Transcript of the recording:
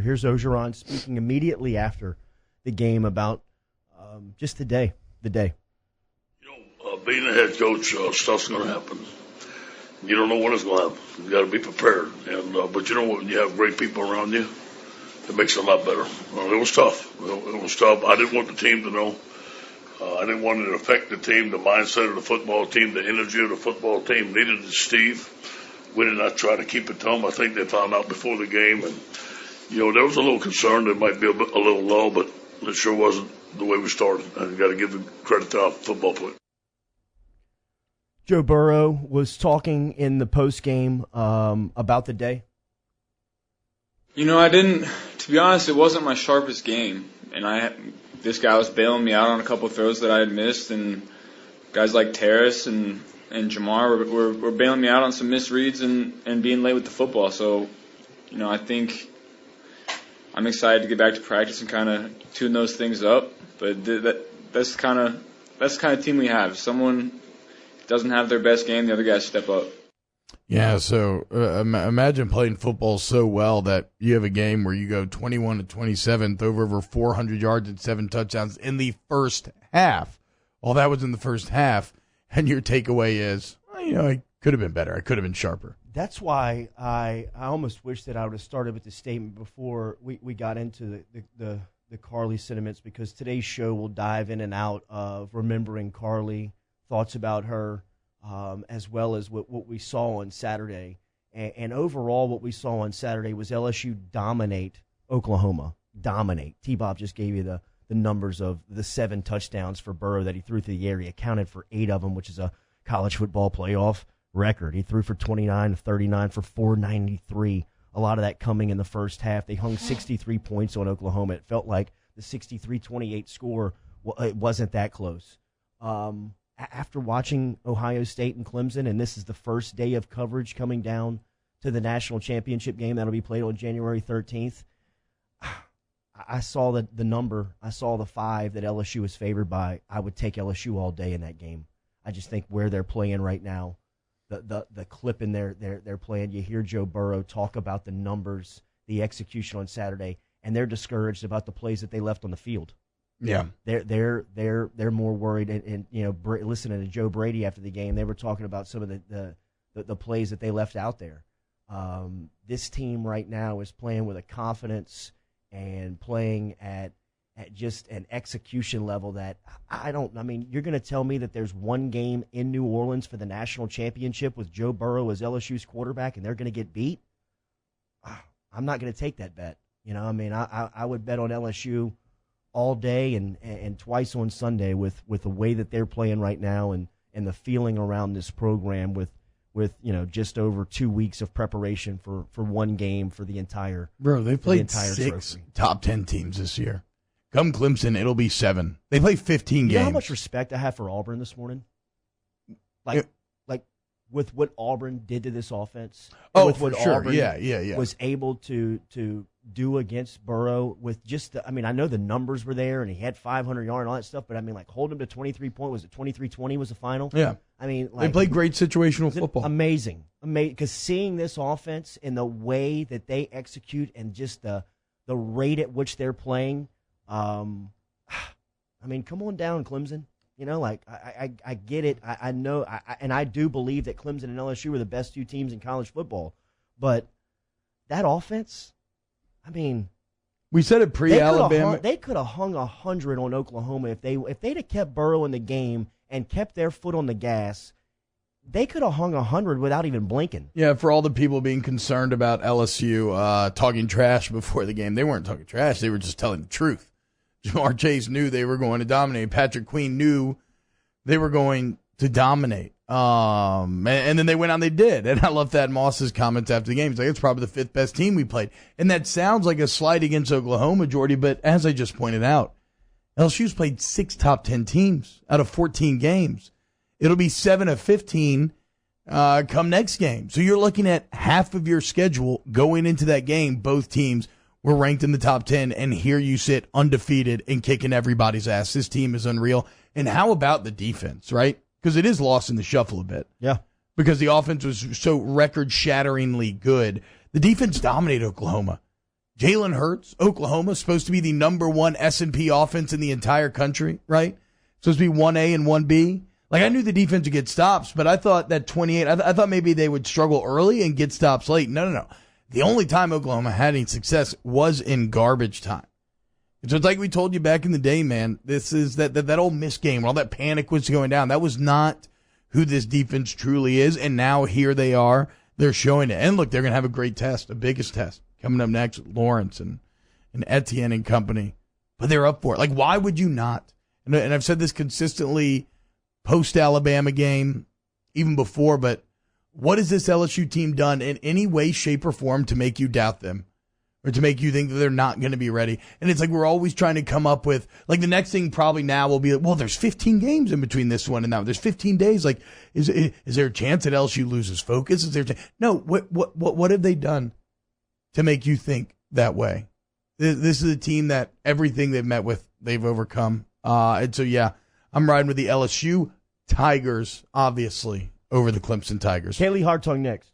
Here's Ogeron speaking immediately after the game about just the day. Being a head coach, stuff's going to happen. You don't know when it's going to happen. You got to be prepared. But you know what? When you have great people around you, it makes it a lot better. It was tough. It was tough. I didn't want the team to know. I didn't want it to affect the team, the mindset of the football team, the energy of the football team. Neither did Steve. We did not try to keep it to them. I think they found out before the game, and there was a little concern that it might be a little low, but it sure wasn't the way we started. And you got to give the credit to our football players. Joe Burrow was talking in the post game about the day. To be honest, it wasn't my sharpest game, and this guy was bailing me out on a couple of throws that I had missed, and guys like Terrace and Jamar were bailing me out on some misreads and being late with the football. So, I think I'm excited to get back to practice and kind of tune those things up. But that's kind of team we have. If someone doesn't have their best game, the other guys step up. Yeah, so imagine playing football so well that you have a game where you go 21-27, throw over 400 yards and 7 touchdowns in the first half. All that was in the first half, and your takeaway is, I could have been better. I could have been sharper. That's why I almost wish that I would have started with the statement before we got into the Carly sentiments, because today's show will dive in and out of remembering Carly, thoughts about her, as well as what we saw on Saturday. And overall, what we saw on Saturday was LSU dominate Oklahoma. Dominate. T-Bob just gave you the numbers of the 7 touchdowns for Burrow that he threw through the air. He accounted for 8 of them, which is a college football playoff record. He threw for 29 of 39 for 493. A lot of that coming in the first half. They hung 63 points on Oklahoma. It felt like the 63-28 score, it wasn't that close. After watching Ohio State and Clemson, and this is the first day of coverage coming down to the national championship game that'll be played on January 13th, I saw the number. I saw the 5 that LSU was favored by. I would take LSU all day in that game. I just think where they're playing right now, the clip in they're playing, you hear Joe Burrow talk about the numbers, the execution on Saturday, and they're discouraged about the plays that they left on the field. Yeah, they're more worried, and listening to Joe Brady after the game, they were talking about some of the plays that they left out there. This team right now is playing with a confidence and playing at just an execution level that you're going to tell me that there's one game in New Orleans for the national championship with Joe Burrow as LSU's quarterback and they're going to get beat? I'm not going to take that bet. I would bet on LSU all day and twice on Sunday with the way that they're playing right now and the feeling around this program with just over 2 weeks of preparation for one game for the entire they played 6 trophy. Top 10 teams this year. Come Clemson, it'll be 7. They play 15 games. You know how much respect I have for Auburn this morning? Like with what Auburn did to this offense. With what sure. Auburn was able to do against Burrow with just I know the numbers were there and he had 500 yards and all that stuff, but hold him to 23 points. Was it 23-20 was the final? Yeah. They played great situational football. Amazing. Because seeing this offense and the way that they execute and just the rate at which they're playing, come on down, Clemson. I get it. I know, and I do believe that Clemson and LSU are the best 2 teams in college football. But that offense, we said it pre-Alabama. They could have hung 100 on Oklahoma if they'd have kept Burrow in the game and kept their foot on the gas. They could have hung 100 without even blinking. Yeah, for all the people being concerned about LSU talking trash before the game, they weren't talking trash. They were just telling the truth. Jamar Chase knew they were going to dominate. Patrick Queen knew they were going to dominate. And then they went on, they did. And I love Thad Moss's comments after the game. He's like, it's probably the 5th best team we played. And that sounds like a slight against Oklahoma, Jordy, but as I just pointed out, LSU's played 6 top 10 teams out of 14 games. It'll be 7 of 15 come next game. So you're looking at half of your schedule going into that game. Both teams were ranked in the top 10, and here you sit undefeated and kicking everybody's ass. This team is unreal. And how about the defense, right? Because it is lost in the shuffle a bit. Yeah. Because the offense was so record-shatteringly good. The defense dominated Oklahoma. Jalen Hurts, Oklahoma, supposed to be the number one S&P offense in the entire country, right? Supposed to be 1A and 1B. Like, I knew the defense would get stops, but I thought that 28, I thought maybe they would struggle early and get stops late. No. The only time Oklahoma had any success was in garbage time. So it's like we told you back in the day, man, this is that Ole Miss game where all that panic was going down. That was not who this defense truly is, and now here they are. They're showing it. And look, they're going to have a great test, the biggest test, coming up next with Lawrence and Etienne and company. But they're up for it. Like, why would you not? And I've said this consistently post-Alabama game, even before, but what has this LSU team done in any way, shape, or form to make you doubt them or to make you think that they're not going to be ready? And it's like we're always trying to come up with, like, the next thing probably now will be, like, well, there's 15 games in between this one and that one. There's 15 days. Like, is there a chance that LSU loses focus? Is there no, what have they done to make you think that way? This is a team that everything they've met with, they've overcome. And so, yeah, I'm riding with the LSU Tigers, obviously, over the Clemson Tigers. Kaylee Hartung next.